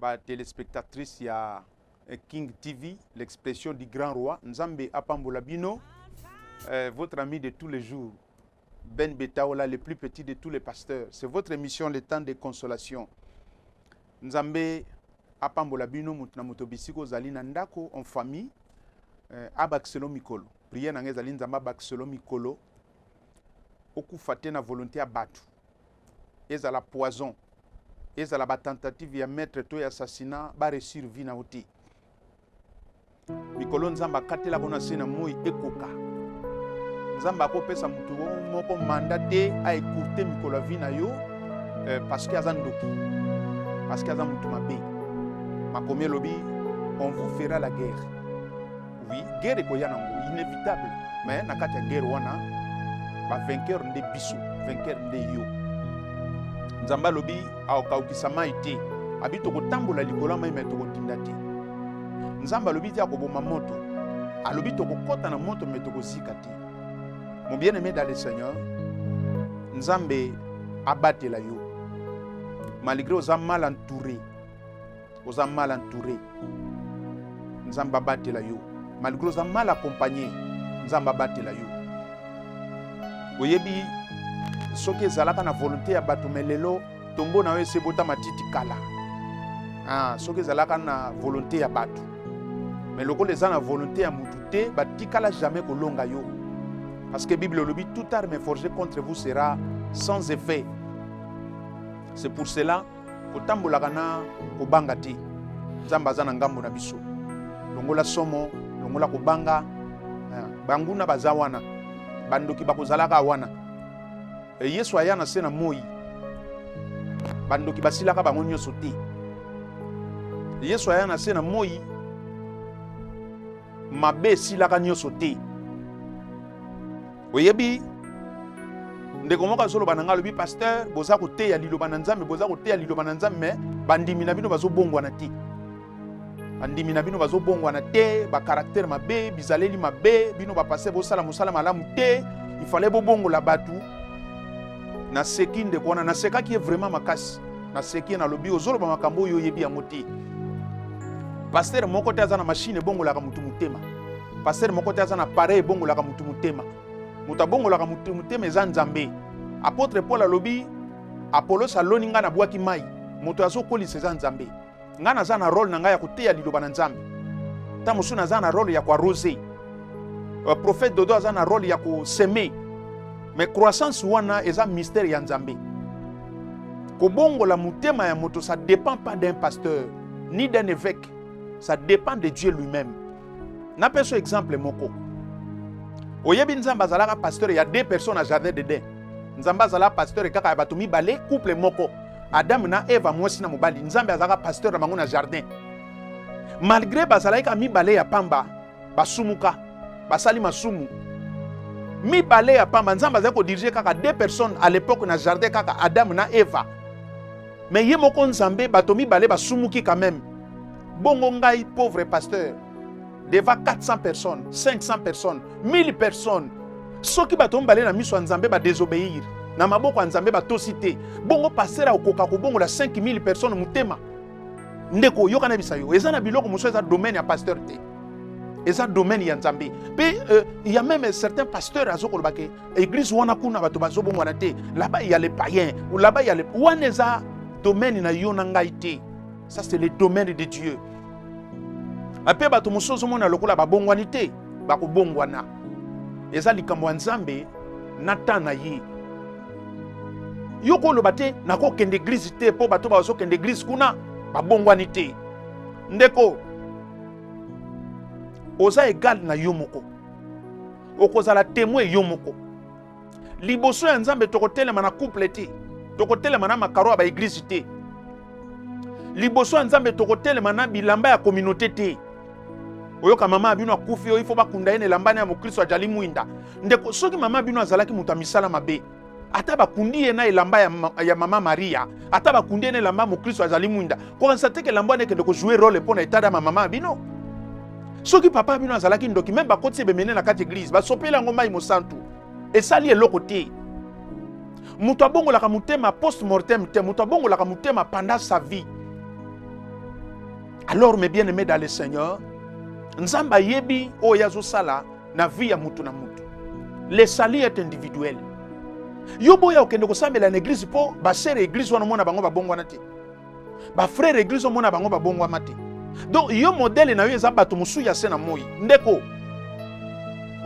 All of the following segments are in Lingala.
ba téléspectatrice ya King TV, l'expression du grand roi, Nzambe Apambola Bino, votre ami de tous les jours, Ben Betaola, le plus petit de tous les pasteurs. C'est votre émission, le temps de consolation. Nzambe Apambola Bino, Mutna Motobisiko, Zalina Ndako, en famille, Abakselo Mikolo. Prière Nangé Zalina Zamba Abakselo Mikolo, Okufate na volonté à battre. Et à la poison. Et à la tentative de mettre tout assassinat, ba réussir vie na oti. Mikolo Nzamba katela bona sena moi ekoka. Nzamba ko pesa mutu moko mandaté a écouter mikolo vie na yo parce que azandoki. Parce que azan mutu mabe. Makomé lobi, on vous fera la guerre. Oui, guerre ko yanango inévitable, mais na kati ya guerre wana ba vainqueur nde biso, vainqueur nde yo. Nzamba lobi aokawukisama ite abito kotambola likolo mai meto kotindati. Nzamba lobi tia koboma moto alobi to kokota na moto meto kozika te. Mon bien-aimé dans le Seigneur, Nzambe abatela yo. Malgré aux mal entouré, Nzamba abatela yo. Malgré aux mal accompagné, Nzamba abatela yo. Oyebi soki ezalaka na volonté ya bato melelo tombo na yo esebota matiti kala. Soki ezalaka na volonté ya bato. Mais lokola eza na volonté ya mutu te batikala jamais kolonga yo. Parce que la Bible le dit, toute arme forgée contre vous sera sans effet. C'est pour cela que tambola kana kobanga ti. Nzamba za na ngambo na biso. Longola somo, longola kobanga, banguna bazawana. Bandoki bakozalaka wana. Yesu ayana sena moi. Bandoki basilaka bango nyonso te. Yesu ayana sena moi. Mabe silaka nyonso te. Oyebi ndeko moka solo bananga lobi pasteur boza koteya liloba na Nzambe boza koteya liloba na Nzambe bandimi na bino bazobongwana te. Bandimi na bino bazobongwana te, ba caractère mabe, bizaleli mabe, bino ba passer bo sala musala malamu te, il fallait bo bongo la batu. Na seki ndeko na seka ki est vraiment makasi. Na seki na lobi ozolo ba makambo yo yebi ya moti. Pasteur moko te azana machine bongo la ka mutu mutema. Pasteur moko te azana appareil bongo la ka mutu mutema. Mutabongo la mutu mutema eza Nzambe. Apôtre Paul alobi Apollos aloni nga na bwaki mai. Moto azokolisa eza Nzambe. Nga naza na rôle na nga ya koteya liloba na Nzambe. Ta mosu naza na rôle ya ko arroser. Prophète Dodo aza na rôle ya ko semer. Mais croissance wana eza mystère ya Nzambe. Kobongo la mutema ya moto ça dépend pas d'un pasteur ni d'un évêque. Ça dépend de Dieu lui-même. Na peso exemple moko. Oyebi Nzamba zalaka pasteur, il y a 2 personnes à jardin dedans. Nzamba zalaka pasteur et kaka batumi balé couple moko. Adam na Eva mwasi na mobali. Nzamba zalaka pasteur na bango na jardin. Malgré bazalaka mi balé ya pamba, basumuka, basali masumu. Mi balé ya pamba Nzamba zako diriger kaka 2 personnes à l'époque na jardin kaka Adam na Eva. Mais ye moko Nzambe batomi balé basumuki quand même. Bongo ngai pauvre pasteur. Devant 400 personnes, 500 personnes, 1000 personnes. Ceux qui batom balé na miso Nzambe ba désobéir. Na maboko Nzambe ba tosité. Bongo passer à okoka ko bongo la 5000 personnes mutema. Ndeko yoka na bisayo. Eza na biloko muso eza domaine ya pasteur te. Eza domaine ya Nzambe. Pe il y a même certains pasteurs azoko bake église wana kuna bato bazo bongo na te. Là-bas il y a les païens ou là-bas il y a les wana eza domaine na yo na ngai te. Ça c'est le domaine de Dieu. Ape bato musozo mona lokola babongwani te bakobongwana eza likambo ya Nzambe na tana yi yoko loba te nako kende église te po bato bazo kende église kuna babongwani te ndeko oza égal na yo moko okozala témoin yo moko liboso ya Nzambe tokotelema na couple te tokotelema na makaro ba église te liboso ya Nzambe tokotelema na bilamba ya communauté te. Oyoka mama bino akufi il faut bakunda ene lambane ya mokristo ajali mwinda. Ndeko soki mama bino azalaki muta misala mabe. Ata bakundi ena elamba ya mama Maria, ata bakundi ene lamba mokristo ajali mwinda. Ko konstate ke lambane ke ndeko jouer rôle pona etada mama bino. Soki papa bino azalaki ndoki même bakoti bemene na kati église, ba sopela ngoma imosantu. Esali eloko te. Mutu abongolaka mutema post mortem te, mutu abongolaka mutema pendant sa vie. Alors mes bien-aimés dans le Seigneur, nzamba yebi o yazo sala na vie ya mutu na mutu. Le salut est individuel. Yobo ya okende kosambela na église po ba sœur église wana mona bango ba bongwana te. Ba frère église mona bango ba bongwana te. Donc yo modèle na yo eza bato musu ya sena moi. Ndeko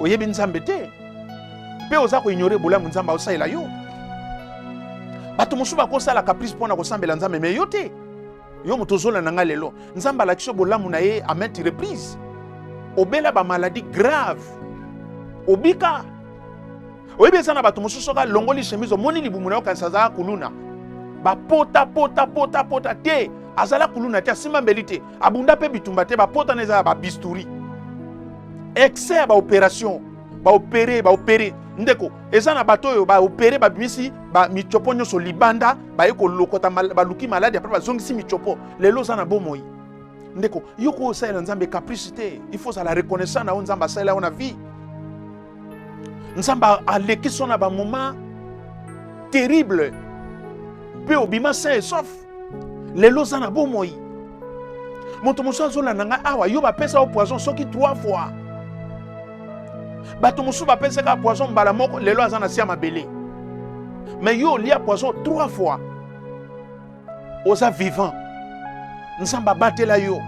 oyebi nzambe te. Pe oza ko ignorer bolamu nzamba osalela yo. Bato musu ba kosala caprice pona kosambela nzambe me yo te. Yo mutozola nanga lelo. Nzamba la kisho bolamu na ye à maintes reprises. Obela ba maladie grave. Obika. Oyebi sana bato musu soka longoli chemise moni libumu na yo kansaza kuluna. Ba pota te. Azala kuluna te simba mbelite. Abunda pe bitumba te ba pota neza ba bisturi. Excès ba opération. Ba opérer. Ndeko, ezana bato yo ba opérer ba bimisi ba michopo nyoso libanda ba eko lokota ba luki malade après ba zongisi michopo lelo zana bomoi. Ndeko, yoko osala nzambe capricité, il faut ça la reconnaissance na nzamba sala na vie. Nzamba aleki sona ba moment terrible. Pe obima sain et sauf. Lelo zana bomoi. Moto moso azola nanga awa yo ba pesa au poison soki 3 fois. Bato musu ba pesa ka poisson mbala moko lelo azana sia mabele. Mais yo lia poisson 3 fois. Oza vivant. Nzamba batela yo.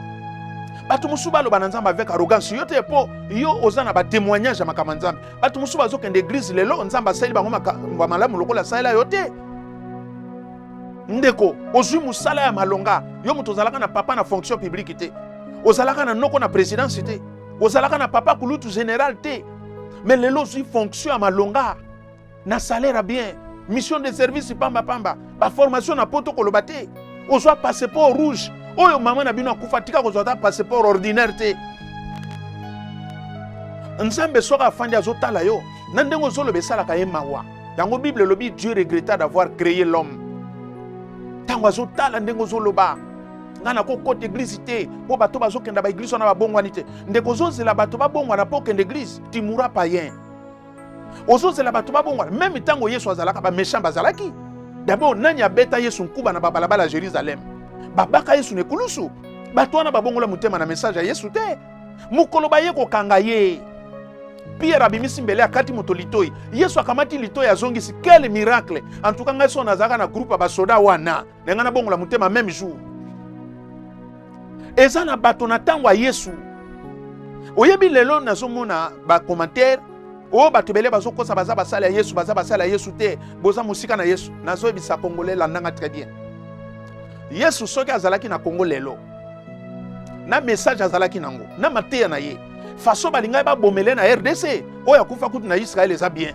Bato musu ba lo banzamba avec arrogance yo te po yo ozana ba témoignage makama nzambe. Bato musu ba zo kende église lelo nzamba sali bango ba malamu lokola sala yo te. Ndeko ozui musala ya malonga yo muto zalaka na papa na fonction publique te. Ozalaka na noko na présidence te. Ozalaka na papa kulutu général te. Mais les lois fonction à malonga, na salaire bien, mission de service pamba, ba formation na poto kolobate, on soit passeport rouge, oyo maman na bino akufatika ko soit passeport ordinaire te. Nzambe soka fandi azotala yo, nandengo zolo besala ka yemawa. Dans la Bible lobi Dieu regretta d'avoir créé l'homme. Tango azotala ndengo zolo ba. Ngana ko côté église te po bato bazokenda ba église na ba bongwani te ndeko zozela bato ba bongwana po kende église timura païen ozozela bato ba bongwana même tango Yesu azalaka ba méchant bazalaki d'abord nani abeta Yesu nkuba na babalabala Jérusalem babaka Yesu ne kulusu bato wana ba bongola mutema na message ya Yesu te mukolo ba ye ko kanga ye Pierre abimisi mbele akati moto litoi Yesu akamati litoi azongisi quel miracle en tout cas ngaso nazaka na groupe ba soda wana ngana bongola mutema même jour. Ezana bato na tango Yesu. Oyebi lelo nazomona ba commentaire o bato bele bazokosa baza basala Yesu baza basala Yesu te boza musika na Yesu nazobisa congolais la nanga très bien. Yesu soki azalaki na Congo lelo. Na message azalaki nango na mateya na ye. Faso balinga ba bomele na RDC oya kufa kutu na Israël eza bien.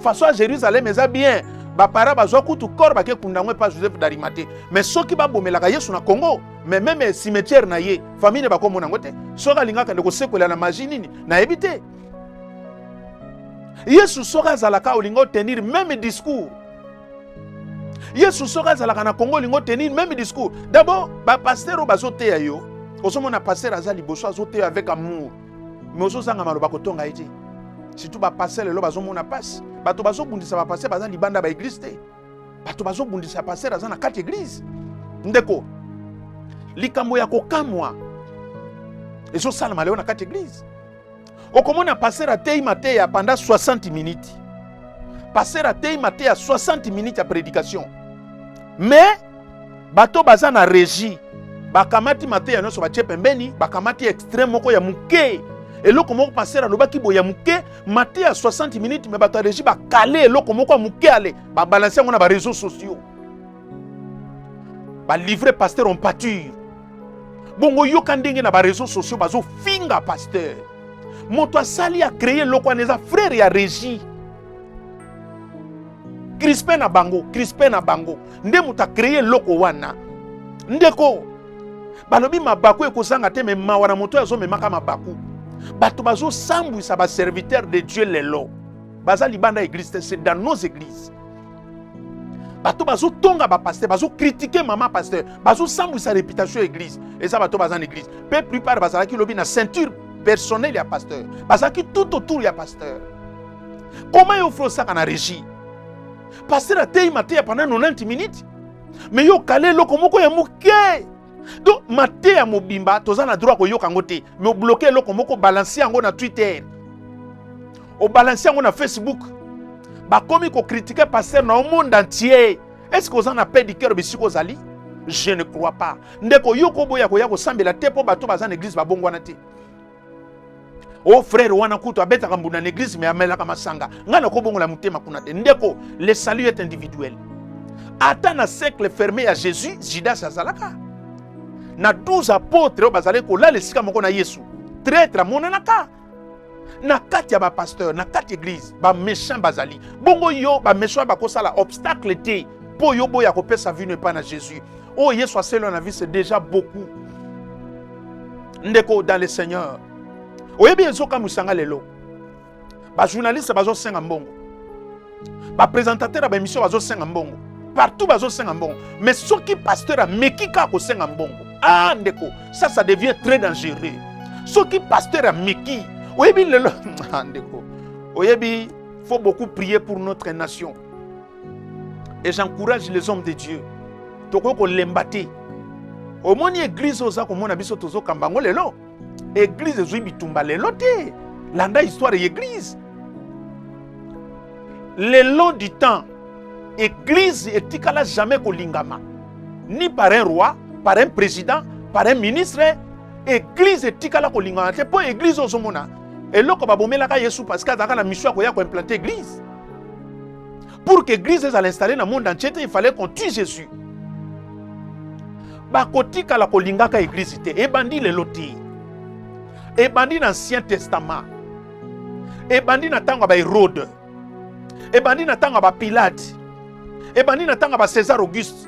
Faso à Jérusalem eza bien. Ba para bazwa kutu kor ba ke kundangwe pa Joseph d'Arimathée. Mais soki ba bomelaka Yesu na Congo mais même cimetière na ye famille ne ba ko mona ngote soka lingaka ndeko sekola na magie nini na ebité Yesu soka zalaka olingo tenir même discours Yesu soka zalaka na Congo lingo tenir même discours d'abord ba pasteur bazote ya yo osomona pasteur azali boso azote avec amour mais ososanga maloba kotonga ete surtout ba pasteur lelo bazomona passe bato bazobundisa ba pasteur bazali banda ba église te bato bazobundisa pasteur azana kati église ndeko likambo ya kokamwa ezo sala maleo na kati église okomona passer atei mateya pendant 60 minutes passer atei mateya 60 minutes ya prédication mais bato baza na régie bakamati mateya nyonso batie pembeni bakamati extrême moko ya muke eloko moko passer alobaki boya muke mateya 60 minutes mais bato régie bakale eloko moko ya muke ale ba balancer ngo na ba réseaux sociaux ba livrer pasteur en pâture. Bongo yoka ndenge na ba réseaux sociaux bazo finga pasteur. Moto asali a créé loko aneza frère ya régie. Crispé na bango. Nde muta créé loko wana. Ndeko. Balobi mabaku ekozanga te me mawana moto azo memaka mabaku. Bato bazo sambu sa ba serviteur de Dieu lelo. Baza libanda église c'est dans nos églises. Bato bazo tonga ba pasteur, bazo critiquer maman pasteur, bazo sambu sa réputation église. Et ça bato bazan église. Peu plupart bazala ki lobi na ceinture personnelle ya pasteur. Bazala ki tout autour ya pasteur. Comment yo fro ça kana régie? Pasteur a tei maté pendant 90 minutes. Mais yo kalé loko moko ya muke. Donc maté ya mobimba toza na droit ko yokango te, mais bloquer loko moko balancer yango na Twitter. O balancer yango na Facebook. Ba komi ko critiquer pasteur na au monde entier. Est-ce que vous en avez paix du cœur bisiko zali? Je ne crois pas. Ndeko yoko boya ko yako sambela te po bato bazana église ba bongwana te. Oh frère wana kuto abeta kambuna l'église mais amela kama sanga. Ngana ko bongola mutema kuna te. Ndeko le salut est individuel. Ata na siècle fermé à Jésus, Judas azalaka. Na 12 apôtres bazale ko la lesika moko na Yesu. Traître monanaka. Na kati ya ba pasteur, na kati église, ba méchant bazali. Bongo yo ba méchant ba kosala obstacle te. Po yo boya ko pesa vie ne pas na Jésus. Oh Yesu a seul na vie c'est déjà beaucoup. Ndeko dans le Seigneur. Oyebi ezoka musanga lelo. Ba journaliste bazo senga mbongo. Ba présentateur ba émission bazo senga mbongo. Partout bazo senga mbongo. Mais ceux qui pasteur a mekika ko senga mbongo. Ah ndeko, ça devient très dangereux. Ceux qui pasteur a meki. Oyebi lelo. Ah ndeko. Oyebi, faut beaucoup prier pour notre nation. Et j'encourage les hommes de Dieu. Toko ko lembate. Au moins église oza ko mona biso tozo kambango lelo. Église ezui bitumba lelo te. Landa histoire église. Le long du temps, église etikala jamais ko lingama. Ni par un roi, par un président, par un ministre, église etikala ko lingama te po église ozomona. Et loko ba bomela ka Yesu parce que azaka na mission ko ya ko implanter église. Pour que l'église soit installée dans le monde entier, il fallait qu'on tue Jésus. Bakotika la kolingaka église te, ebandi le loti. Ebandi dans l'Ancien Testament. Ebandi na tango ba Hérode. Ebandi na tango ba Pilate. Ebandi na tango ba César Auguste.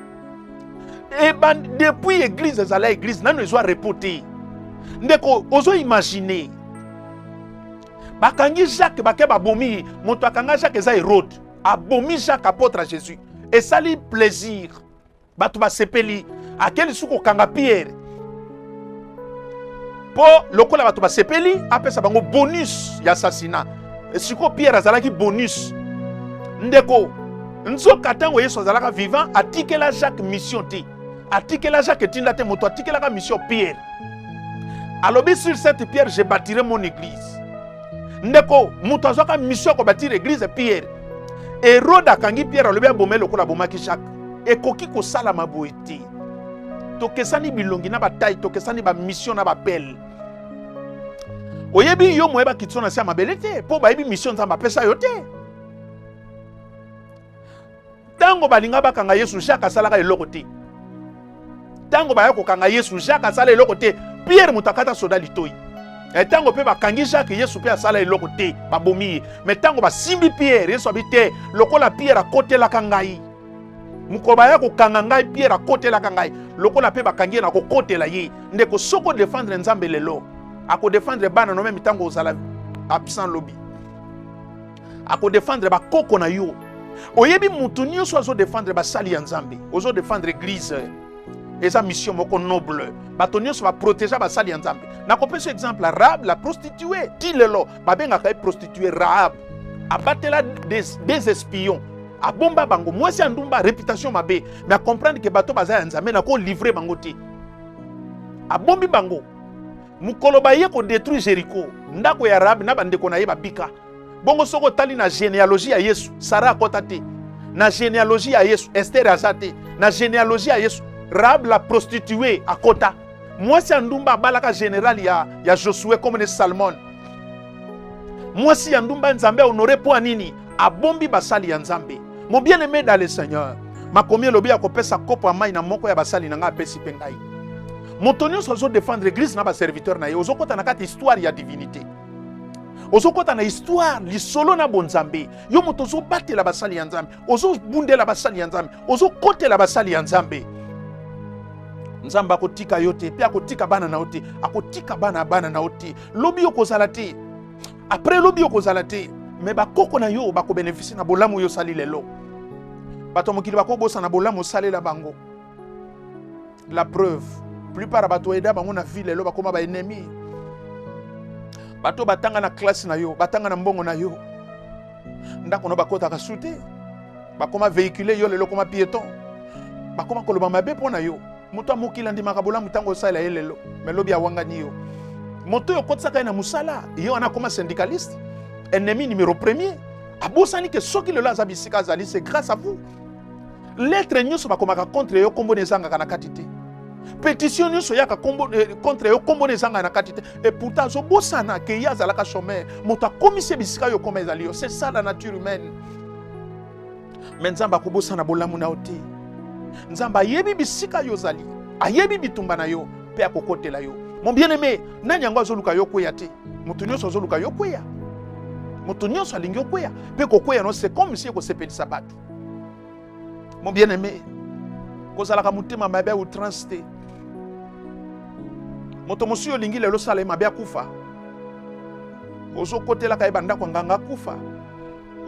Ebandi depuis l'église ezala église, nanu ezwa reporter. Ndeko ozo imaginer. Bakangi Jacques bakeba bomi, moto akanga Jacques eza Hérode. Abomi Jacques apôtre à Jésus. Et ça lui plaisir. Bato ba sepeli. À quel souko kanga Pierre. Po lokola bato ba sepeli. Après ça bango bonus y assassinat. Et siko Pierre azalaki bonus. Ndeko. Nzo katango Yesu azalaka vivant. Atikela Jacques mission ti. Atikela Jacques tindate moto. Atikela ka mission Pierre. Alobi sur cette pierre je bâtirai mon église. Ndeko. Moto azwaka mission ko bâtir église Pierre. Hérode akangi Pierre alobi abomé lokola bomaki Jacques. Ekoki ko sala maboete. Tokesani bilongi na bataille, tokesani ba mission na ba appel. Oyebi yo moyeba kitso na sia mabelete, po ba yebi mission nzamba pesa yo te. Tango balinga bakanga Yesu Jacques asalaka eloko te. Tango ba yako kanga Yesu Jacques asala eloko te, Pierre mutakata soda litoi. Et tango pe bakangi Jacques Yesu pe asala eloko te, babomi. Mais tango ba simbi Pierre, Yesu abite lokola Pierre a côté la kangai. Mukoba yako kanga ngai Pierre a côté la kangai. Lokola pe bakangi na ko côté la ye. Ndeko soko défendre nzambe lelo. Ako défendre bana no même tango osala absent lobby. Ako défendre ba koko na yo. Oyebi mutu nyonso azo défendre ba sali ya nzambe. Ozo défendre église. Esa mission moko noble. Bato nyonso ba protéger ba sali ya nzambe. Na kopesa exemple Rahab la prostituée. Tilelo babenga kay prostituée Rahab. Abatela des espions. A bomba bango mwasi andumba réputation mabe mais à comprendre que bato baza nzambe na ko livrer bango te. A bombi bango mukolo ba ye ko détruire Jéricho ndako ya Rahab na bandeko na ye babika. Bongo soko tali na généalogie ya Yesu Sarah akota te. Na généalogie ya Yesu Esther azate. Na généalogie ya Yesu Rahab la prostituée akota. Mwasi andumba balaka général ya Josué comme ne Salmon. Mwasi andumba nzambe honoré po anini a bombi basali ya nzambe. Mon bien-aimé dans le Seigneur, ma combien lobi a copé sa copo à main na moko ya basali na nga pesi pengai. Mon tonio sozo défendre l'église na ba serviteur na ye. Ozo kota na kati histoire ya divinité. Ozo kota na histoire li solo na bonzambe. Yo moto zo bate la basali ya nzambe. Ozo bunde la basali ya nzambe. Ozo kote la basali ya nzambe. Nzamba akotika yote, pe akotika bana na yote, akotika bana na yote. Lobi yo kozala te. Après lobi yo kozala te. Mais bakoko na yo bako bénéficier na bolamu yo sali lelo. Bato mokili bako bosa na bolamu sali la bango. La preuve, plupart bato eda bango na ville lelo bakoma ba ennemi. Bato batanga na classe na yo, batanga na mbongo na yo. Ndako no bakota ka sute. Bakoma véhiculer yo lelo koma piéton. Bakoma koloba mabe pona yo. Moto mokila ndimaka bolamu tango sala elelo. Mais lobi awangani yo. Moto yo kotsaka na musala, yo ana comme syndicaliste. Ennemi numéro premier. Abosani que soki le laza bisika zali, c'est grâce à vous. Lettre nyuso bakomaka contre yo kombo nezanga kana katite. Pétition nyuso yaka kombo contre yo kombo nezanga na katite. Et pourtant zo bosana ke ya zalaka chômeur. Moto akomise bisika yo comme ezali yo. C'est ça la nature humaine. Mais nzamba ko bosana bolamu na oti. Nzamba yebi bisika yo zali. Ayebi bitumba na yo pe akokotela yo. Mon bien-aimé, nani yango azoluka yo kweya te. Moto nyuso azoluka yo kweya. Moto nyonso alingi okweya pe kokweya no c'est comme si ekosepelisa bato. Mon bien-aimé, kozalaka motema mabe outrance te. Moto mosuyo olingi lelo sala mabe akufa. Ozo kotelaka ye bandako nganga akufa.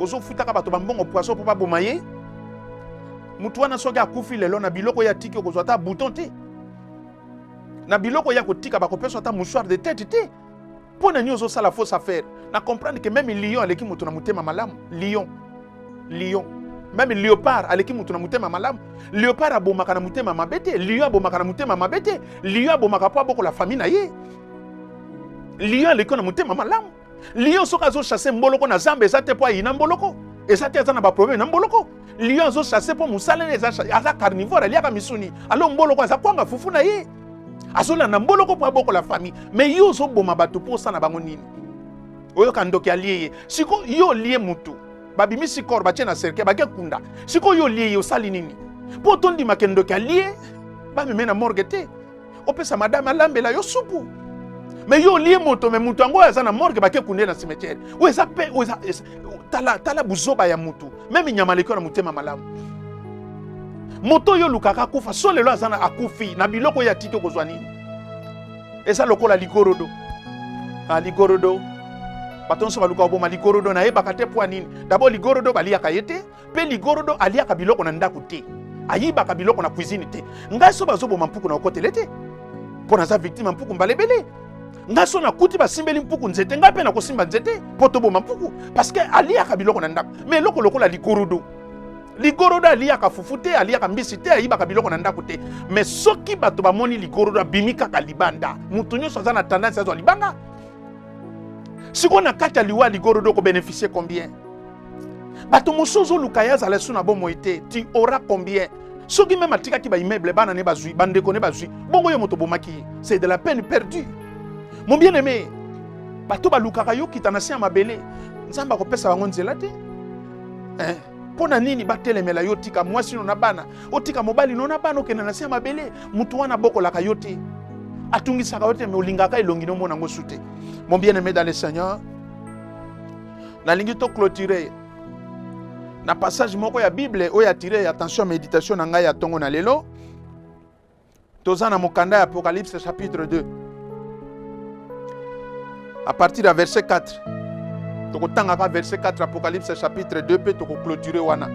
Ozo futaka bato bambongo poisson po baboma ye. Mutu wana soki akufi lelo na biloko ya tiki okozwa ata bouton te. Na biloko ya kotika bakopesa ata mouchoir de tête te. Pour nani ozo sala fausse affaire. Na comprendre que même lion aleki mutu na mutema malamu. Lion. Même léopard aleki mutu na mutema malamu. Léopard abomaka na mutema mabete. Lion abomaka na mutema mabete. Lion abomaka po aboko la famille na ye. Lion aleki na mutema malamu. Lion soka zo chasser mboloko na zamba ezate po ayina mboloko. Ezate azana ba problème na mboloko. Lion zo chasser po musala eza carnivore aliaka misuni. Alo mboloko aza kwanga fufu na ye. Azola na mboloko po aboko la famille. Mais yo zo boma bato po sana bango nini. Oyo kandoki aliye. Siko yo liye mutu. Babimi sikor bache na serke bake kunda. Siko yo liye yo sali nini. Po tondi makendoki aliye. Ba me na morgue te. Opesa madame alambela yo supu. Mais yo liye moto me mutu ango aza na morgue bake kunde na cimetière. Weza pe weza tala buzoba ya mutu. Même nyama lekyo na mutema malamu. Moto yo lukaka kufa so lelo azana akufi na biloko ya tiki kozwa nini. Esa lokola ligorodo. Ligorodo. Batonso baluka oboma ligorodo na yeba kate po nini. D'abord ligorodo baliaka yete, pe ligorodo aliaka biloko na ndaku te. Ayiba ka biloko na cuisine te. Ngaso bazoboma mpuku na okotele te. Pona za victime mpuku mbalebele. Ngaso na kuti basimbeli mpuku nzete ngape na kosimba nzete poto boma mpuku parce que aliaka biloko na ndaku. Mais lokola ligorodo. Ligorodo aliaka fufute aliaka mbisi te ayiba ka biloko na ndaku te. Mais soki bato bamoni ligorodo bimika ka libanda. Mutu nyonso aza na tendance azo libanga. Si on a 4 liwa ligorodo ko bénéficier combien? Bato mosozo lukaya za lesu na bomo ite, tu auras combien? Soki même atika ki ba immeuble bana ne bazui, bande ko ne bazui. Bongo yo moto bomaki, c'est de la peine perdue. Mon bien-aimé, bato ba lukaka yo kitanasi mabele. Nzamba ko pesa bango nzela te. Pona nini batelemela yo tika mwasi no na bana, otika mobali no na bana okena na mabele, mutu wana boko la kayote. Atungi sakaote me olingaka elongi no mona ngo sute. Mon bien-aimé dans le Seigneur, na lingi to clôturer na passage moko ya Bible oyo attirer attention méditation na ngai ya tongo na lelo. Tozana mokanda ya Apocalypse chapitre 2. À partir du verset 4. Toko tangaka verset 4 Apocalypse chapitre 2 pe toko clôturer wana.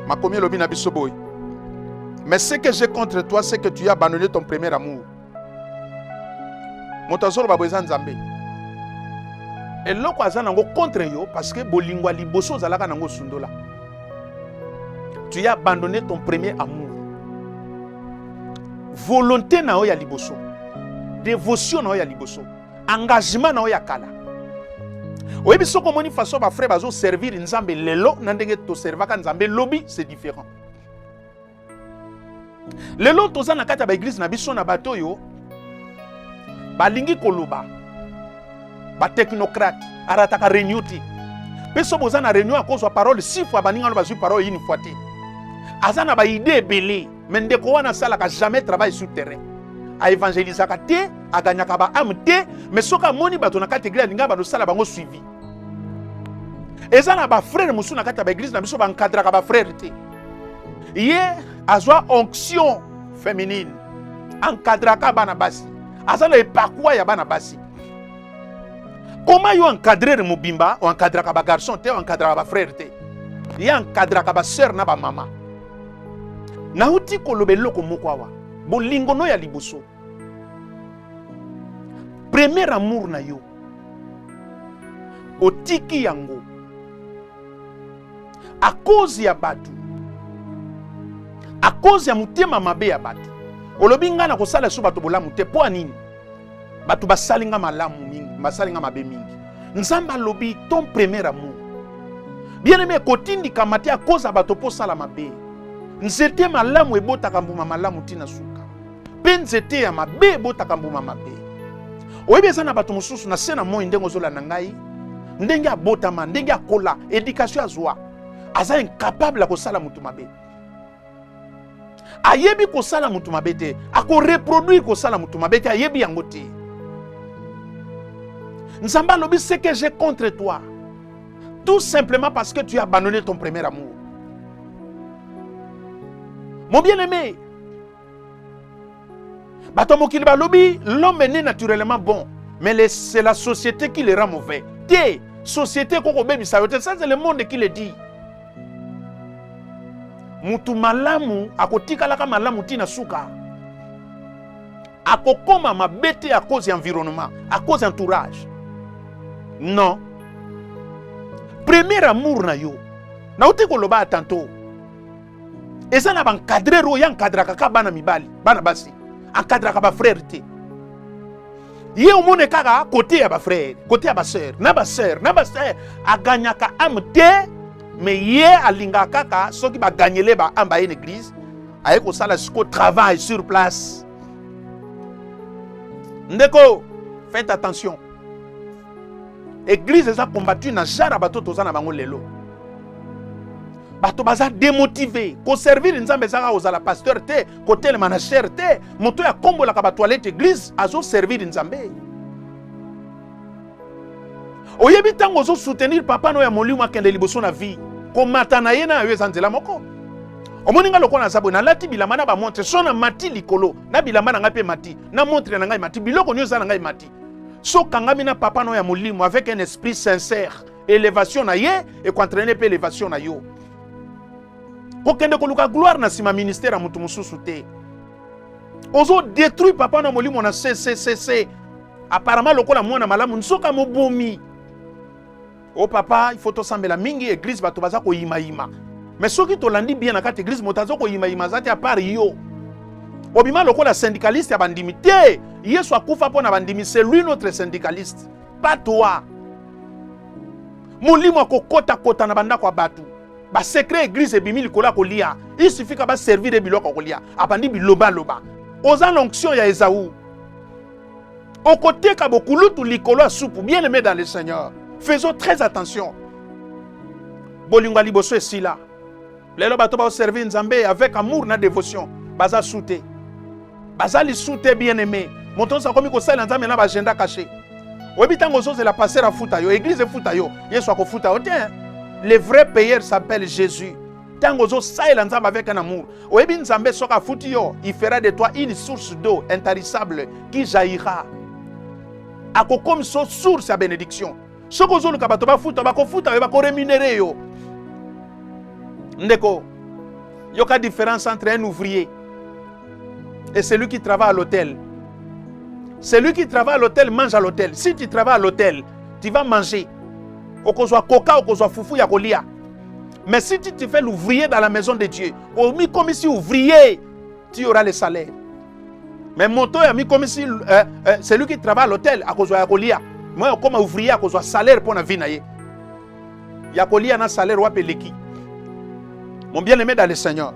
Makomi lobi na biso boy. Mais ce que j'ai contre toi, c'est que tu as abandonné ton premier amour. Montazoro babweza nzambe. Et loko aza nango contre yo parce que bolingwa liboso zalaka nango sundola. Tu as abandonné ton premier amour. Volonté na yo ya liboso. Dévotion na yo ya liboso. Engagement na yo ya kala. Oyebi soko moni façon ba frère bazo servir nzambe lelo na ndenge to servaka nzambe lobi c'est différent. Lelo toza na kati ya ba église na biso na bato yo balingi koloba ba technocrate arataka réunion ti peso boza na réunion akozwa parole 6 fois baninga no bazwi parole une fois ti azana ba idée belé mais ndeko wana salaka jamais travail sur terrain a évangéliser ka te a gagner ba âme te mais soka moni bato na kati église linga ba no sala bango suivi ezana ba frère musu na kati ba église na biso ba encadrer ka ba frère te ye azwa onction féminine encadrer ka bana basi azana epakwa ya bana basi. Comment yo encadrer mobimba ou encadrer ka ba garçon te ou encadrer ba frère te ya encadrer ka ba sœur na ba mama na uti kolobelo ko mokwawa bolingo no ya liboso premier amour na yo otiki yango a cause ya batu a cause ya mutema mabe ya batu olobi nga na kosala so bato bolamu te po nini bato basalinga malamu mingi basalinga mabe mingi nzambe alobi ton premier amour bien aimé kotindika mate à cause ya bato po sala mabe nzete malamu ebotaka mbuma malamu tina suka pe nzete ya mabe ebotaka mbuma mabe oyebi eza na bato mosusu na se na moi ndenge ozolanda ngai ndenge abotama ndenge akola éducation azwa aza incapable ya kosala mutu mabe ayebi kosala mutu mabe te akoreproduire kosala mutu mabe te ayebi yango te nzambe alobi ce que j'ai contre toi tout simplement parce que tu as abandonné ton premier amour. Mon bien-aimé, l'homme est né naturellement bon, mais c'est la société qui le rend mauvais. Té, société, ça c'est le monde qui le dit. Mutu malamu, akotika laka malamu tina suka. Akokoma mabete à cause de l'environnement, à cause de l'entourage. Non. Premier amour na yo. Na uti koloba tantôt. Eza na bankadre ro ya nkadra kaka bana mibali, bana basi. Encadra ka ba frère te. Ye omone kaka côté ya ba frère, côté ya ba sœur, na ba sœur, aganyaka am te, mais ye alinga kaka soki ba gagner ba amba une église, aye ko sala siko travail sur place. Ndeko, faites attention. Église eza combattu na jara bato tozana bango lelo. Bato baza démotivé. Ko servir nzambe zaka ozala pasteur te, côté le manager te, moto ya kombo la ka toilette église azo servir nzambe. Oyebi tango ozo soutenir papa no ya molimo akende liboso na vie. Ko matana ye na yo ezanzela moko. Omoninga lokona zabo na lati bilamba na ba montre sona mati likolo, na bilamba na ngape mati, na montre na ngai mati, biloko nyo za na ngai mati. So kangami na papa no ya molimo avec un esprit sincère, élévation na ye et qu'entraîner pe élévation na yo. Kokende koluka gloire na sima ministère a mutu mususu te. Ozo détruit papa na molimo na c. Apparemment lokola mwana malamu nsoka mobomi. Oh papa, il faut to sambela mingi église bato baza ko yima. Mais soki to landi bien na kati église motazo ko yima zati a part yo. Obima lokola syndicaliste ya bandimi te. Yesu akufa po na bandimi, c'est lui notre syndicaliste, pas toi. Molimo akokota kota na banda kwa batu. Ba secret église ebimi likola kolia. Il suffit ka ba servir de biloko kolia. Apandi biloba loba. Oza l'onction ya Esaou. Au côté ka bokulutu likolo soupe, bien aimé dans le Seigneur. Faisons très attention. Bolinga liboso esila. Lelo bato ba servir Nzambe avec amour na dévotion. Baza souté. Baza li souté bien aimé. Monton sa komi ko sala Nzambe na ba agenda caché. Oyebi tango zo c'est la passer à futa yo, église futa yo. Yesu ko futa otin. Le vrai payeur s'appelle Jésus. Tango zo sala Nzambe avec un amour. Oyebi Nzambe soka futi yo, il fera de toi une source d'eau intarissable qui jaillira. Ako comme source à bénédiction. Soko zo luka bato ba futa ba ko futa ba ko rémunérer yo. Ndeko. Yoka différence entre un ouvrier et celui qui travaille à l'hôtel. Celui qui travaille à l'hôtel mange à l'hôtel. Si tu travailles à l'hôtel, tu vas manger. Okozwa coca, okozwa fufu ya kolia. Mais si tu fais l'ouvrier dans la maison de Dieu, comme si ouvrier, tu auras le salaire. Mais moto ya mi comme si celui qui travaille à l'hôtel, akozwa ya kolia. Moi comme ouvrier, akozwa salaire pour na vie na ye. Ya kolia na salaire wape leki. Mon bien-aimé dans le Seigneur.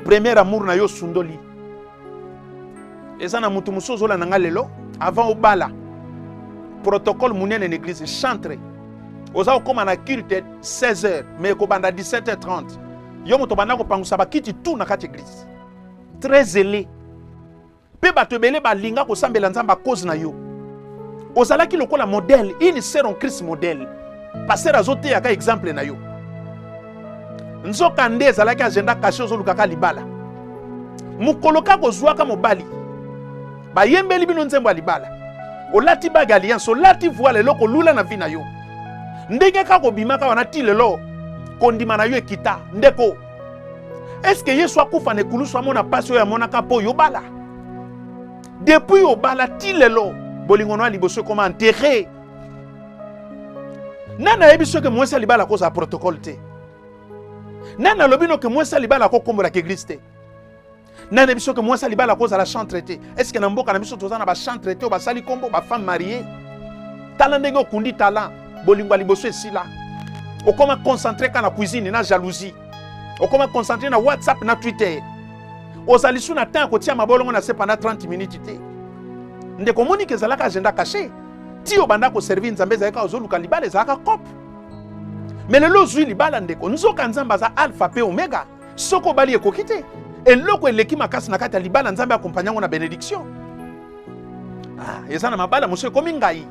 Premier amour na yo sundoli. Ezana mutu musozo la nanga lelo avant obala. Protocole munene en église chantre. Oza okoma na culte 16h mais ko banda 17h30. Yo moto banda ko pangusa ba kiti tout na kati église. Très zélé. Pe bato belé ba linga ko sambela nzamba cause na yo. Ozala ki lokola modèle, ini seron Christ modèle. Passer azote yaka exemple na yo. Nzoka nde ezala ki agenda caché ozoluka ka libala. Mukoloka ko zwaka mobali. Ba yembeli bino nzembo libala. Olati baga alliance, olati voile loko lula na vina yo. Ndenge kako bimaka wana ti lelo kondima na yo ekita ndeko. Est-ce que Yesu akufa ne kulusu amona pasio ya mona kapo yo bala? Depuis yo bala ti lelo bolingono liboso comment enterrer. Nana ebiso ke mwesa libala ko za protocole te. Nana lobino ke mwesa libala ko kombola ke église te. Nana biso que moi ça libala cause à la chambre traité. Est-ce que na mboka na biso tozana ba chambre traité ou ba sali kombo ba femme mariée? Talent ndenge kundi talent, bolingwa liboso esila. O comment concentrer quand la cuisine na jalousie. O comment concentrer na WhatsApp na Twitter. Ozali sous na temps ko tia mabolongo na se pendant 30 minutes té. Ndeko moni ke zalaka agenda caché. Ti obanda ko servir nzambe zalaka ozoluka libala zalaka cop. Mais le lozui libala ndeko nzoka nzamba za alpha pe omega. Soko bali ekokite. Eloko eleki makasi na kati ya libala nzambe accompagnango na bénédiction. Ah, ezana mabala monsieur komi ngai.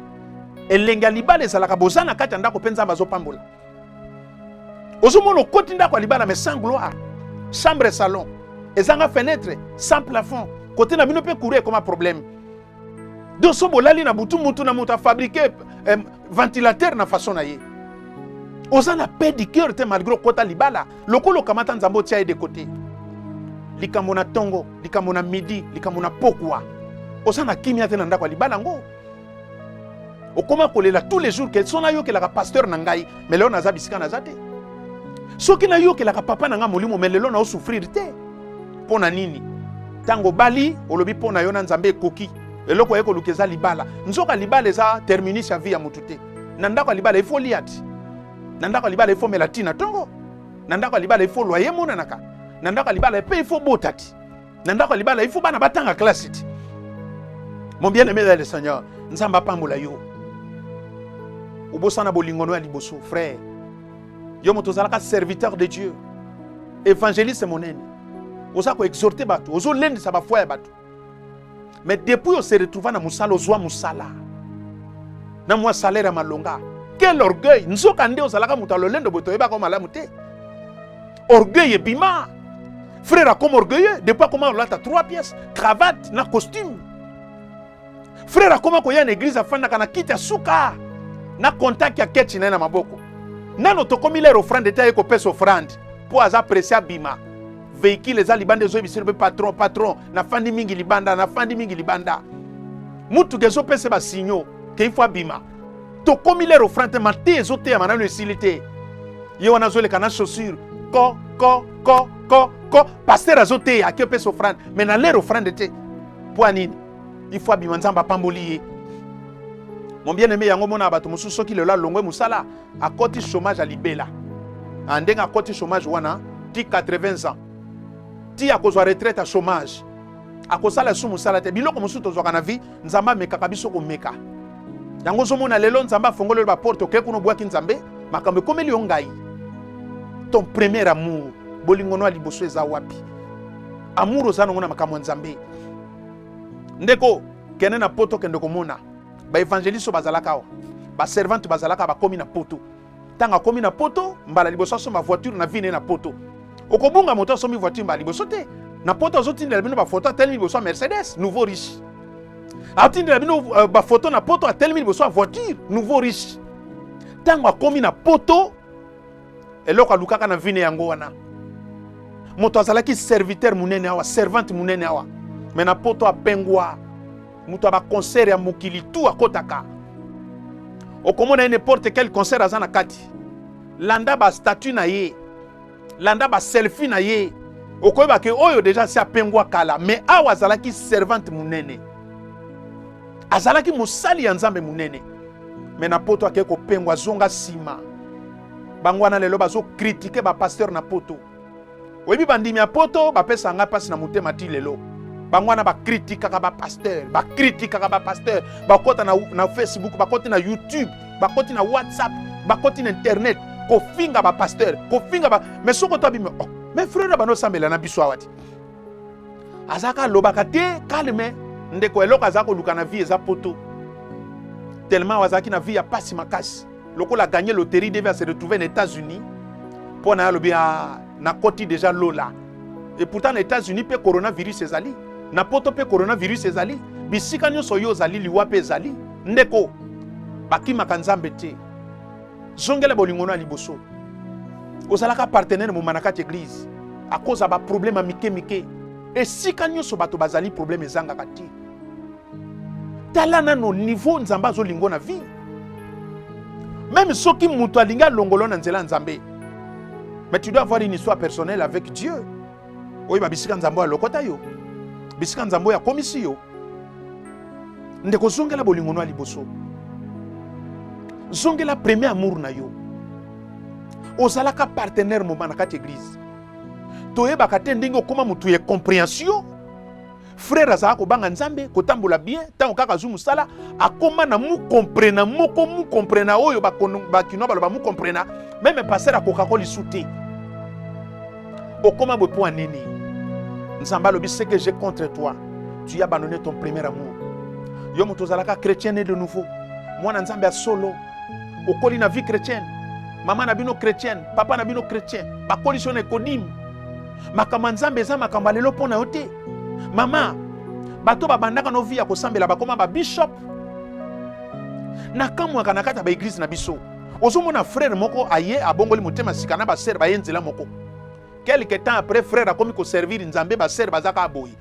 Elenga libala ezalaka bozana kati ya ndako pe nzambe azopambola. Ozomona okoti ndako ya libala mais sans gloire. Chambre et salon. Ezanga fenêtre sans plafond. Côté na bino pe courir comme un problème. Donc so bolali na butu mutu na mutu a fabriquer ventilateur na façon na ye. Ozana paix du cœur te malgré kota libala. Lokolo kamata nzambo tia de côté. Likambo na tongo, likambo na midi, likambo na pokwa. Ozana kimia te na ndako ya libala ngo. Okoma kolela tous les jours que sona yo ke la pasteur na ngai, mais lelo naza bisika naza te. Soki na yo ke la papa na nga molimo mais lelo na o souffrir te. Pona nini? Tango bali olobi pona yo na nzambe koki. Eloko yeko lukeza libala. Nzoka libala eza terminus ya vie ya mutu te. Na ndako ya libala il faut liati. Na ndako ya libala il faut melatina tongo. Na ndako ya libala il faut loyer monanaka. Na ndako ya libala il faut botati. Na ndako ya libala il faut bana batanga classe. Mon bien-aimé dans le Seigneur, nzamba pambola yo. Ubosana bolingono ya liboso, frère. Yo motozalaka serviteur de Dieu. Évangéliste monene. Oza ko exhorter bato, ozo lendi sa ba foi ya bato. Mais depuis on se retrouve na musala ozwa musala. Na mwa salaire ya malonga. Quel orgueil! Nzoka nde ozalaka muta lolendo boto yeba ko malamu te. Orgueil et bima. Frère comme orgueilleux, depuis comment on l'a 3 pièces, cravate, na costume. Frère comment ko ya na église afanda kana kita suka. Na contact ya ketchi na maboko. Nano tokomi le offrande ta eko pesa offrande. Po aza apprécier bima. Véhicule za libanda zo bisiro be patron na fandi mingi libanda. Mutu gezo pesa ba signo ke il faut bima. Tokomi le offrande maté zo te manano esilité. Yo wana zo le kana chaussure. Ko pasteur azote a ke pesa offrande. Mais na le offrande te. Po anini? Il faut bima nzamba pamboli. Mon bien-aimé yango mona bato musu soki le la longwe musala a koti chômage à libela. Andenga koti chômage wana ti 80 ans. Ti a kozwa retraite à chômage. A kosala su musala te biloko musu tozwa na vie nzamba meka biso ko meka. Yango zo mona lelo nzamba fongolo ba porte ke kuno bwaki nzambe makambe komeli ngai. Ton premier amour bolingono ali boso eza wapi? Amour ozana ngona makambo nzambe. Ndeko kene na poto kende komona. Ba évangéliste bazalaka wa ba servante bazalaka ba komi na poto tanga komi na poto mbala liboso so ma voiture na vine na poto okobunga moto so mi voiture mbala liboso te na poto zo tindela bino ba photo tel liboso Mercedes nouveau riche atindela bino ba photo na poto tel liboso voiture nouveau riche tanga komi na poto eloko alukaka na vine yango wana moto azalaki serviteur munene awa servante munene awa mais na poto apengwa mutu aba concert ya mokili tout akotaka okomona n'importe quel concert azana kati landa ba statue na ye landa ba selfie na ye okoyeba ke oyo déjà si apengwa kala mais awa azalaki servante munene azalaki mosali ya nzambe munene mais na poto ake kopengwa zonga sima bangwana lelo bazo critiquer ba pasteur na poto oyebi bandimi ya poto bapesa nga pasi na mutema ti lelo bangwana ba critique ka pasteur ba kota na Facebook ba kota na YouTube ba kota na WhatsApp ba kota na internet ko finga ba pasteur ko finga ba mais soko to bima mais frère bano sambela na biso awati azaka lobaka te calme ndeko eloko azako luka na vie eza poto tellement wazaki na vie ya pasi makasi lokola gagner loterie devait se retrouver aux États-Unis pour na lobi na koti déjà lola et pourtant les États-Unis pe coronavirus ezali na poto pe coronavirus ezali bisika nyonso yo zali liwa pe ezali ndeko bakimaka nzambe te zongela bolingono liboso ozalaka partenaire mo manakati église à cause ba problème mike esika nyonso bato bazali problème ezangaka te talana no niveau nzamba zo lingo na vie même soki muto alinga longolo na nzela nzambe mais tu dois avoir une histoire personnelle avec Dieu Oyo ba bisika nzambo ya lokota yo. Bisika nzambo ya komisi yo. Ndeko zongela bolingono liboso. Zongela premier amour na yo. Ozalaka partenaire moment na kati église. Toyeba kate ndenge okoma mutu ye compréhension. Frère azala ko banga nzambe ko tambola bien tant kaka zu musala akoma na mu comprena moko mu comprena oyo ba kino ba mu comprena même passer à Coca-Cola souté. Okoma bo point nini. Nzamba lobi ce que j'ai contre toi. Tu as abandonné ton premier amour. Yo mutu zalaka chrétien de nouveau. Moi na nzambe a solo. Okoli na vie chrétienne. Maman na bino chrétienne, papa na bino chrétien. Ba coalition ekodim. Makamba nzambe za makamba lelo pona yote. Mama, bato babandaka no via kosambela bakoma ba bishop. Na kamwa kanakata ba église na biso. Ozomona frère moko aye abongoli mutema sikana ba sœur ba yenzela moko. Quelque temps après frère a komi ko servir nzambe ba sœur bazaka aboyi.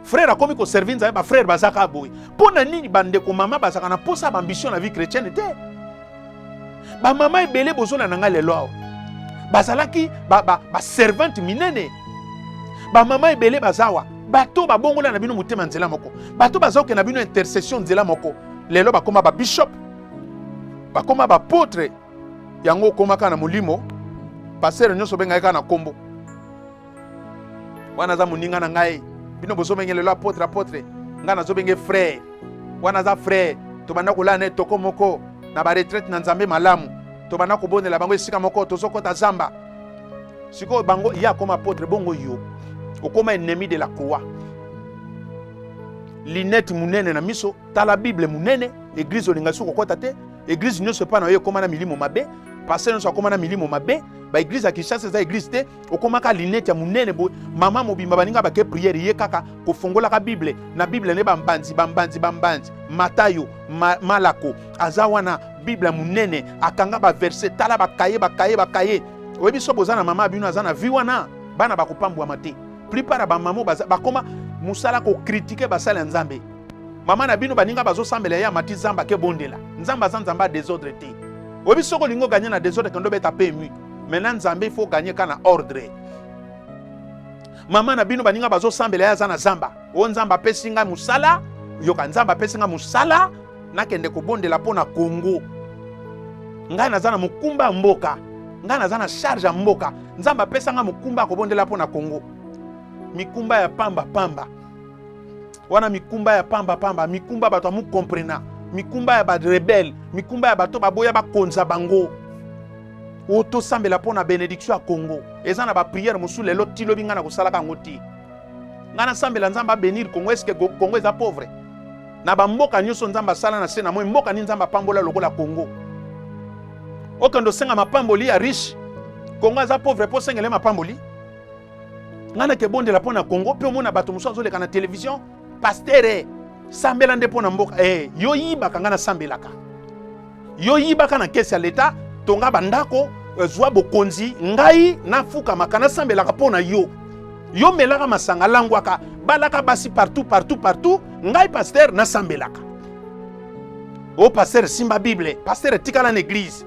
Frère a komi ko servir nzambe ba frère bazaka aboyi. Pona nini bande ko mama bazaka na posa ba ambition na vie chrétienne te. Ba mama ebele bozona nanga lelo. Bazalaki ba servante minene. Ba mama ebele bazawa bato ba bongola na bino mutema nzela moko bato bazoke na bino intercession nzela moko lelo bakoma ba bishop bakoma ba apôtre yango koma kana mulimo passer nyoso benga kana kombo wana za muninga na ngai bino bozo bengele lelo apôtre ngana zo benge frère wana za frère to banda kolana toko moko na ba retraite na nzambe malamu to banda ko bonela bango esika moko to sokota zamba siko bango ya koma apôtre bongo yo okoma ennemi de la croix. Linette munene na miso, tala Bible munene, église olinga suko kota te, église nyoso pa na yo koma na milimo mabe, passer nyoso koma na milimo mabe, ba église akishasa za église te, okoma ka linette ya munene bo, mama mobimba baninga ba ke prière ye kaka ko fongola ka Bible, na Bible ne bambanzi, Matayo, Malako, azawana Bible munene, akanga ba verset tala ba kaye. Oyebi so bozana mama bino azana viwana, bana bakopambwa mate. Plupart ba maman bakoma musala ko critiquer basala nzambe. Mama na bino baninga bazo sambela ya mati zamba ke bondela. Nzamba za nzamba désordre te. Obi soko lingo gagner na désordre quand beta PMU. Maintenant nzambe il faut gagner kana ordre. Mama na bino baninga bazo sambela ya zana zamba. O nzamba pesinga musala, yoka nzamba pesinga musala nakende ko bondela pona Congo. Ngana zana mukumba mboka. Ngana zana charge mboka. Nzamba pesanga mukumba ko bondela pona Congo. Mikumba ya pamba wana mikumba ya pamba mikumba bato amu comprena mikumba ya ba rebelle mikumba ya bato baboya bakonza bango oto sambela pona bénédiction ya Congo eza na ba prière musu lelo tilo binga na kosalaka ngoti ngana sambela nzamba bénir Congo est-ce que Congo eza pauvre na ba mboka nyoso nzamba sala na sena moi mboka ni nzamba pambola lokola Congo okando senga mapamboli ya riche Congo eza pauvre po sengele mapamboli ngana ke bonde la pona Congo pe omona bato muso azoleka na télévision pasteur sambela nde pona mboka yo yibaka ngana sambelaka yo yibaka na kesi ya leta tonga bandako zwa bokonzi ngai nafuka makana sambelaka pona yo melaka masanga langwaka balaka basi partout ngai pasteur na sambelaka o pasteur simba Bible pasteur tikala na église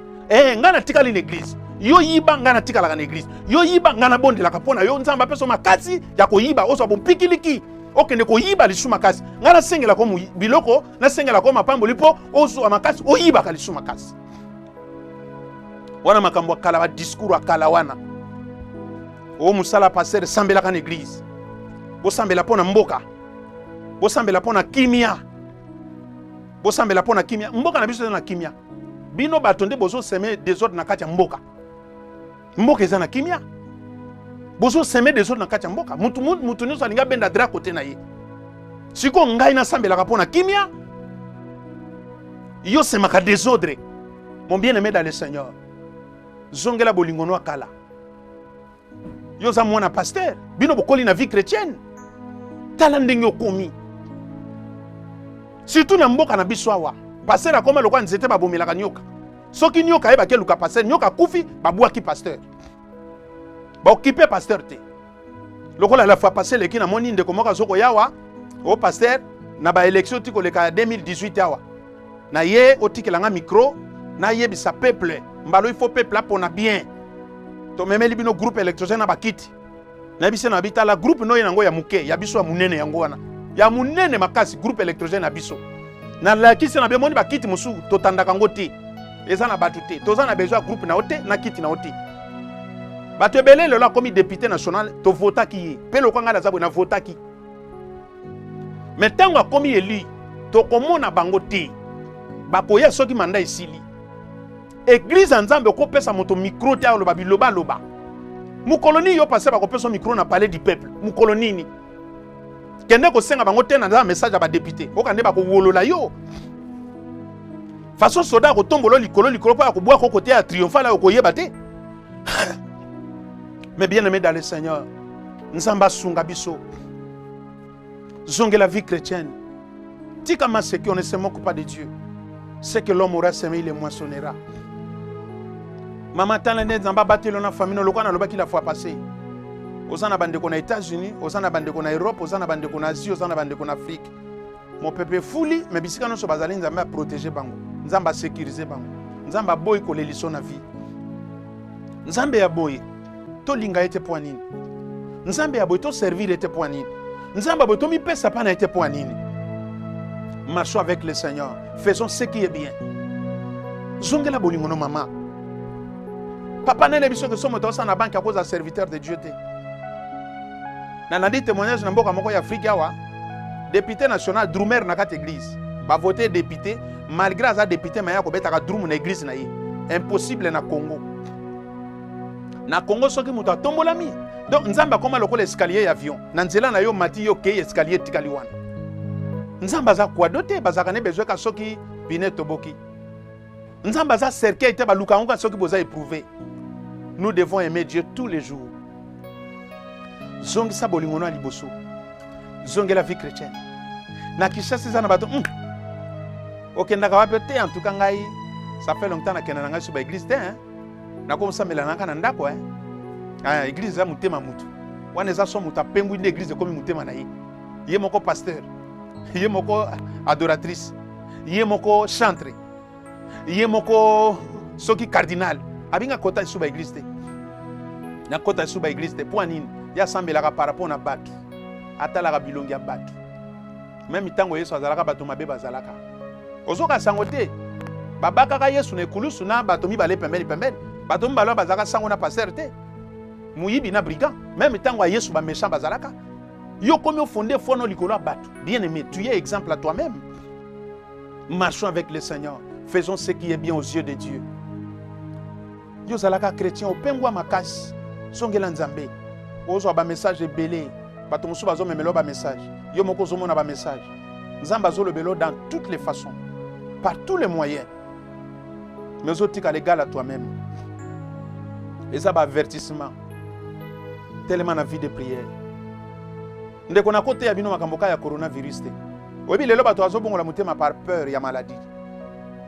ngana tikala na église yo yiba ngana tikala na église yo yiba ngana bondela kapona yo nzamba peso makasi ya koyiba oso bompikiliki okende koyiba lisu makasi ngana sengela ko biloko na sengela ko mapambo lipo oso makasi oyiba ka lisu makasi wana makambo kala ba discours akala wana o musala passer sambela ka na église bo sambela pona mboka bo sambela pona kimia bo sambela pona kimia mboka na biso na kimia bino batonde bozo semer désordre na kati ya mboka mboka eza na kimia bozo semer désordre na kati ya mboka mutu nyonso alinga benda dra kote na ye siko ngai na sambelaka pona kimia yo semaka désordre mon bien-aimé dans le Seigneur zongela bolingono akala yo za mwana pasteur bino bokoli na vie chrétienne tala ndenge okomi surtout na mboka na biso awa pasteur akoma lokwa nzete babomelaka nyoka soki nyoka yeba ke luka pasteur nyoka kufi babwaki pasteur ba occuper pasteur te lokola la fois passé leki na moni ndeko moka zoko yawa o pasteur na ba élection tiko leka 2018 awa na ye otikelanga micro na ye bisa peuple mbalo il faut peuple apona bien to memeli bino groupe électrogène na bakiti Na biso na bita la groupe no yango ya muke, ya biso ya munene yango wana. Ya munene makasi groupe électrogène na biso. Na la kisi na bemoni ba kiti musu totandaka ngo te. Eza na batu te. Toza na besoin groupe na ote na kiti na ote. Bato ebele lelo akomi député national to vota ki ye. Pe lo kwanga na zabu na vota ki. Mais tango akomi eli to komona bango te. Bakoya soki manda esili. Église Nzambe ko pesa moto micro te aloba biloba loba. Mukoloni yo passé ba ko pesa micro na palais du peuple. Mukoloni ni. Kende ko senga bango te na za message ba député. Okande ba ko wolola yo. Façon soda ko tombolo likolo pa ko boa ko côté ya triomphal la ko yeba te. Mais bien aimé dans le Seigneur, Nzamba sunga biso. Zonge la vie chrétienne. Tikama ce qu'on ne se moque pas de Dieu. Ce que l'homme aura semé, il le moissonnera. Maman Talene Nzamba batelo na famille lo kana lo baki la fois passée. Osana bande ko na États-Unis, osana bande ko na Europe, osana bande ko na Asie, osana bande ko na Afrique. Mon peuple fouli, mais bisika no so bazali Nzamba protéger bango. Nzamba sécuriser bango. Nzamba boy ko leliso na vie. Nzambe ya boy to linga ete po nini. Nzambe ya boy to servir ete po nini. Nzamba boy to mi pesa pa na ete po nini. Marchons avec le Seigneur. Faisons ce qui est bien. Zongela bolingono mama. Papa nene biso que sommes tous na banque à cause d'un serviteur de Dieu te. Na nandi témoignage na mboka moko ya Afrique awa. Député national Drumer na kat église. Ba voter député malgré ça député maya ko betaka drum na église na ye. Impossible na Congo. Na Congo soki muto atombola mi. Donc nzamba koma lokola escalier ya avion. Na nzela na yo mati yo ke escalier tikali wana. Nzamba za kwa dote bazaka ne besoin ka soki bine toboki. Nzamba za cercueil te baluka ngo soki boza éprouvé. Nous devons aimer Dieu tous les jours. Zongi sa bolingono a liboso. Zongi la vie chrétienne. Na kishasi za na bato. Ok ndaka wapi te en tout cas ngai ça fait longtemps na kena ngai sur ba église te hein. Na comme ça melana kana ndako hein. Ah église za mutema mutu. Wana za so muta pengu inde église comme mutema na ye. Ye moko pasteur. Ye moko adoratrice. Ye moko chantre. Ye moko soki cardinal. Abinga kota sur ba église te. Na kota sur ba église te po nini ya sambelaka par rapport na batu. Atalaka bilongi ya batu. Même tango Yesu azalaka batu mabe bazalaka. Ozoka sango te. Babaka ka Yesu na ekulusu na bato mibale pembeni. Bato mibale bazalaka sango na pasteur te. Muyibi na brigand. Même tango Yesu ba méchant bazalaka. Yo komi fondé fono likolo ya batu. Bien aimé, tu es exemple à toi-même. Marchons avec le Seigneur. Faisons ce qui est bien aux yeux de Dieu. Yo zalaka chrétien opengwa makasi. Songela Nzambe. Ozo ba message belé. Bato musu bazo memelo ba message. Yo moko zo mona ba message. Nzamba zo le belo dans toutes les façons. Par tous les moyens. Mais otika légal à toi-même. Et ça ba avertissement. Tellement na vie de prière. Ndeko na kote ya bino makamboka ya coronavirus te. Oyebi lelo bato azo bongola mutema par peur ya maladie.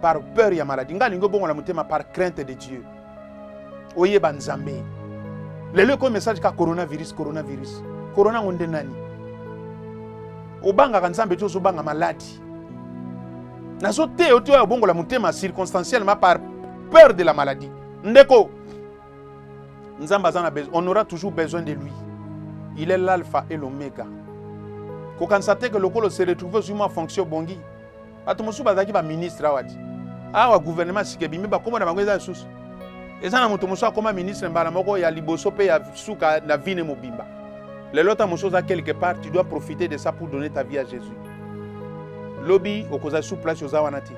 Par peur ya maladie. Nga lingo bongola mutema par crainte de Dieu. Oyeba Nzambe. Lelo ko message ka coronavirus. Corona ngonde nani? Obanga Nzambe to zo banga maladie. Nazo te oto ya bongola mutema circonstanciellement par peur de la maladie. Ndeko Nzamba zana besoin, on aura toujours besoin de lui. Il est l'alpha et l'oméga. Quand on sait que le col se retrouve sur ma fonction bongi, atomosu bazaki ba ministre awati. Awa gouvernement sikebimi ba komona bango eza susu. Eza na moto mosu comme ministre mbala moko ya liboso pe ya suka na vine mobimba. Le lota mosu za quelque part, tu dois profiter de ça pour donner ta vie à Jésus. Lobby okoza sous place oza wanati.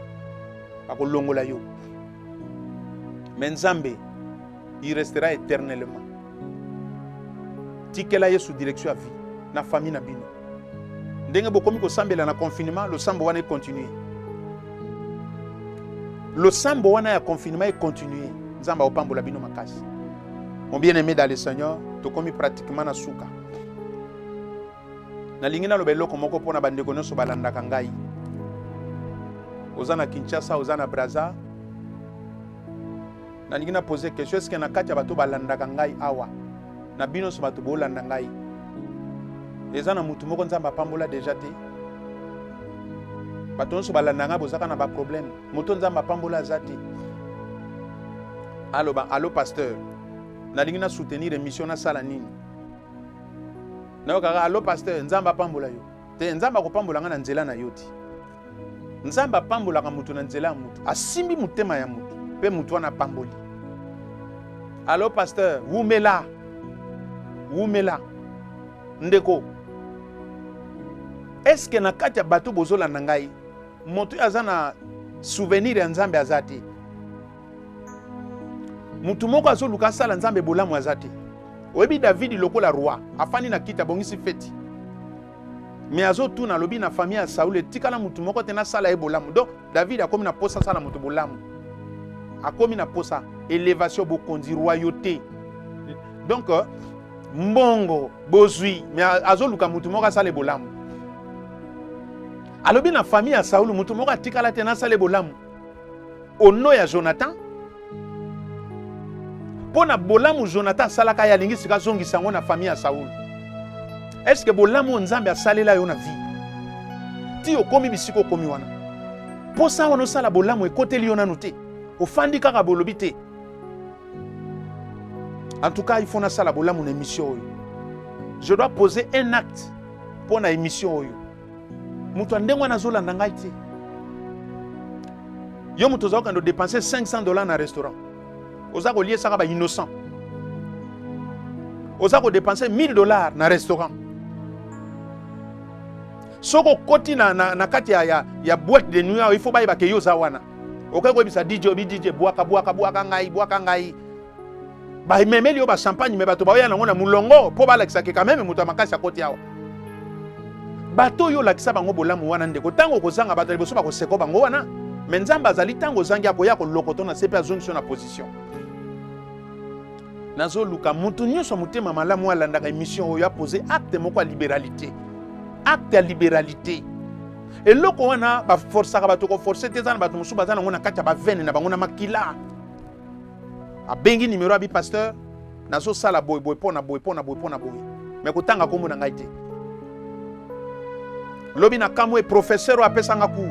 Akolongola yo. Mais Nzambe il restera éternellement. Tikela Yesu direction à vie na famille na bino. Ndenge bokomi ko sambela na confinement, le sambo wana continuer. Le sambo wana ya confinement est continuer. Nzamba opambola bino makasi. Mon bien-aimé dans le Seigneur, to komi pratiquement na suka. Na lingina lo beloko moko pona bandeko nyonso balandaka ngai. Ozana Kinshasa, ozana Brazza. Na lingina poser question est-ce que na kati ya bato balandaka ngai awa. Na bino so bato bolanda ngai. Eza na mutu moko Nzamba pambola déjà te. Bato nyonso balanda ngai bozaka na ba problème. Moto Nzamba pambola zate. Allo pasteur. Na lingina soutenir émission na sala nini. Na kaka allo pasteur nzamba pambola yo. Te nzamba ko pambola nga na nzela na yoti. Nzamba pambola ka mutu na nzela mutu. Asimbi mutema ya mutu. Pe mutu wana pamboli. Allo pasteur, wumela. Wumela. Ndeko. Est-ce que na kati ya bato bozola na ngai moto azana souvenir ya nzambe azate? Mutu moko azoluka sala nzambe bolamu azate. Oyebi David lokola roi, afani na kita bongisi feti. Mais azotuna lobi na famille ya Saul etikala mutu moko tena sala e bolamu. Donc David akomi na posa sala mutu bolamu. Akomi na posa élévation bokonzi royauté. Donc mbongo bozui mais azoluka mutu moko sala e bolamu. Alobi na famille ya Saul mutu moko atikala tena sala e bolamu. Ono ya Jonathan pona bolamu Jonathan salaka ya lingi sika zongi sango na famille ya Saul. Est-ce que bolamu nzambe asalela yo na vie? Ti okomi bisiko komi wana. Posa wana sala bolamu ekoteli yo nanu te. Ofandi kaka bolobi te. En tout cas, il faut na sala bolamu na émission oyo. Je dois poser un acte pour na émission oyo. Mutu ndengwa na zola ndangai te. Yo mutu za okando dépenser $500 na restaurant. Oza ko lié ça ba innocent. Oza ko dépenser $1000 na restaurant. Soko koti na kati ya boîte de nuit, il faut ba ke yo za wana. Okai ko bisa DJ buaka ngai. Ba memeli yo ba champagne me bato ba ya na mulongo po ba lakisa ke quand même mutu makasi akoti yawa. Bato yo lakisa bango bolamu wana ndeko tango kozanga bato liboso ba ko seko bango wana. Menzamba azali tango zangi akoya ko lokoto na sepe azongi na position. Nazo luka mutu nyonso mutema malamu alandaka émission oyo a posé acte moko ya libéralité. Acte ya libéralité. Et loko wana ba forçaka bato ko forcer tezana bato musu bazana ngona kati ba vene na bango na makila. Abengi numéro abi pasteur nazo sala boy pona boy. Mais kotanga kombo na ngai te. Lobi na kamwe professeur o apesanga ku.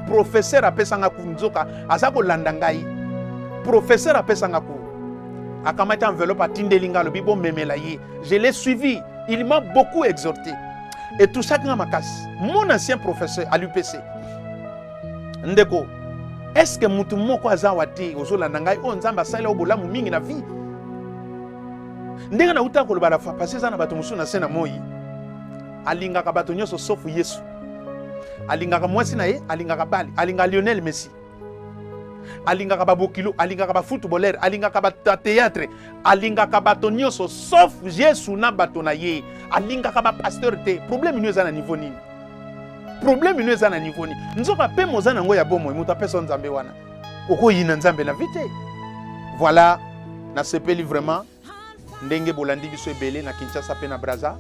Professeur apesanga ku nzoka azako landa ngai. Professeur apesanga ku. Akamata enveloppe atindelinga lobi bo memela ye. Je l'ai suivi, il m'a beaucoup exhorté. Et tout ça quand makas. Mon ancien professeur à l'UPC. Ndeko, est-ce que mutu moko azawate ozolanda ngai o nzamba sala obolamu mingi na vie? Ndenga na uta ko lobala fa passer na bato musu na sena moyi. Alinga ka bato nyoso sauf Yesu. Alinga ka mwasi na ye, alinga ka bali, alinga Lionel Messi. Alinga ka babokilo, alinga ka ba footballeur, alinga ka ba théâtre, alinga ka bato nyoso sauf Yesu na bato na ye. Alinga ka ba pasteur te. Problème ni eza na niveau nini? Problème ni eza na niveau nini? Nzoka pe mozana ngo ya bomo muta personne nzambe wana. Oko yina nzambe na vite. Voilà, na sepeli vraiment ndenge bolandi biso ebele na Kinshasa pe na Brazza.